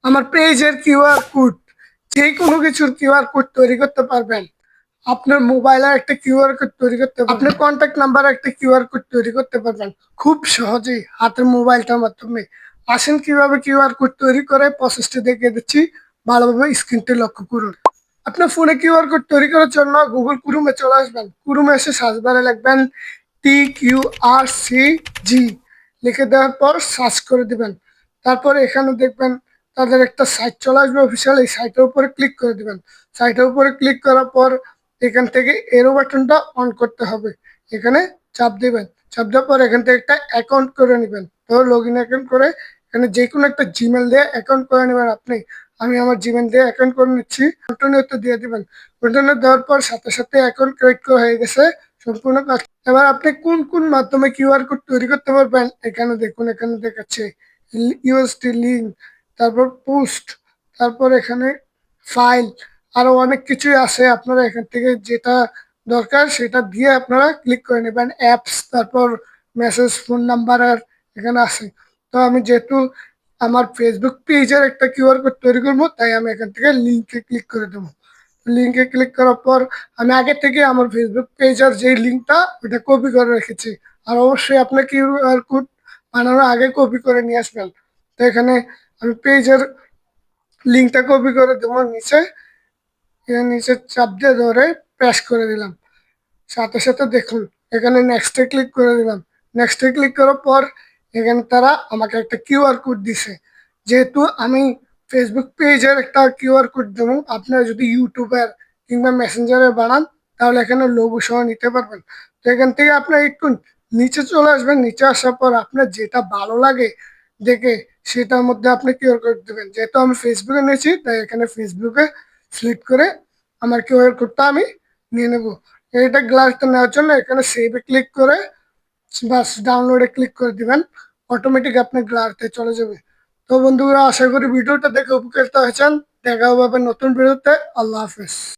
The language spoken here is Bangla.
আমার পেজের কিউআর কোড, যে কোনো কিছুর কিউআর কোড তৈরি করতে পারবেন। আপনার মোবাইলের একটা কিউআর কোড তৈরি করতে পারবেন, আপনার কন্ট্যাক্ট নাম্বার একটা কিউআর কোড তৈরি করতে পারবেন খুব সহজেই হাতের মোবাইলটার মাধ্যমে। আসেন কিভাবে কিউআর কোড তৈরি করে প্রসেসটি দেখিয়ে দিচ্ছি, ভালোভাবে স্ক্রিনটি লক্ষ্য করুন। আপনার ফোনে কিউআর কোড তৈরি করার জন্য গুগল ক্রোমে চলে আসবেন। ক্রোমে এসে সার্চ বারে লিখবেন TQRCG, লিখে দেওয়ার পর সার্চ করে দিবেন। তারপরে এখানে দেখবেন তাদের একটা সাইট চলে আসবে অফিসিয়াল, এই সাইটের উপরে ক্লিক করে দিবেন। সাইটের উপরে ক্লিক করার পর এখান থেকে এরো বাটনটা অন করতে হবে, এখানে চাপ দিবেন। চাপ দেওয়ার পর এখান থেকে একটা অ্যাকাউন্ট করে নেবেন। তো লগ ইন অ্যাকাউন্ট করে এখানে যে কোনো একটা জিমেল দিয়ে অ্যাকাউন্ট করে নেবেন আপনি। আমি আমার জিমেল দিয়ে অ্যাকাউন্ট করে নিচ্ছি। কন্টিনিউতে দিয়ে দিবেন। কন্টিনিউ দেওয়ার পর সাথে সাথে অ্যাকাউন্ট ক্রিয়েট করা হয়ে গেছে সম্পূর্ণ কাজ। এবার আপনি কোন কোন মাধ্যমে কিউআর কোড তৈরি করতে পারবেন এখানে দেখুন, এখানে দেখাচ্ছে ইউএসডি লিঙ্ক, তারপর পোস্ট, তারপর এখানে ফাইল, আরো অনেক কিছুই আছে। আপনারা এখান থেকে যেটা দরকার সেটা দিয়ে আপনারা ক্লিক করে নেবেন। অ্যাপস, তারপর মেসেজ, ফোন নাম্বার আর এখানে আছে। তো আমি যেহেতু আমার ফেসবুক পেজের একটা কিউআর কোড তৈরি করবো, তাই আমি এখান থেকে লিঙ্কে ক্লিক করে দেবো। লিঙ্কে ক্লিক করার পর আমি আগে থেকে আমার ফেসবুক পেজের যে লিঙ্কটা ওটা কপি করে রেখেছি। আর অবশ্যই আপনার কিউআর কোড বানানোর আগে কপি করে নিয়ে আসবেন। তো এখানে আমি পেজের লিঙ্কটা কপি করে দেবো নিচে, এর নিচে চাপ দিয়ে ধরে প্রেস করে দিলাম। সাথে সাথে দেখুন এখানে নেক্সটে ক্লিক করে দিলাম। নেক্সটে ক্লিক করার পর এখানে তারা আমাকে একটা কিউআর কোড দিছে। যেহেতু আমি ফেসবুক পেজের একটা কিউআর কোড দেবো, আপনারা যদি ইউটিউবের কিংবা মেসেঞ্জারে বানান তাহলে এখানে লোগো সহ নিতে পারবেন। তো এখান থেকে আপনার একটু নিচে চলে আসবেন। নিচে আসার পর আপনার যেটা ভালো লাগে দেখে সেটার মধ্যে আপনি কিউআর কোড দেবেন। যেহেতু আমি ফেসবুকে নিয়েছি তাই এখানে ফেসবুকে সিলেক্ট করে আমার কিউআর কোডটা আমি নিয়ে নেব। এটা গ্লাসটা নেওয়ার জন্য এখানে সেভে ক্লিক করে বাস ডাউনলোডে ক্লিক করে দিবেন, অটোমেটিক আপনার গ্লাসতে চলে যাবে। তো বন্ধুরা, আশা করি ভিডিওটা দেখে উপকৃত হয়েছেন। দেখা হবে আবার নতুন ভিডিওতে। আল্লাহ হাফেজ।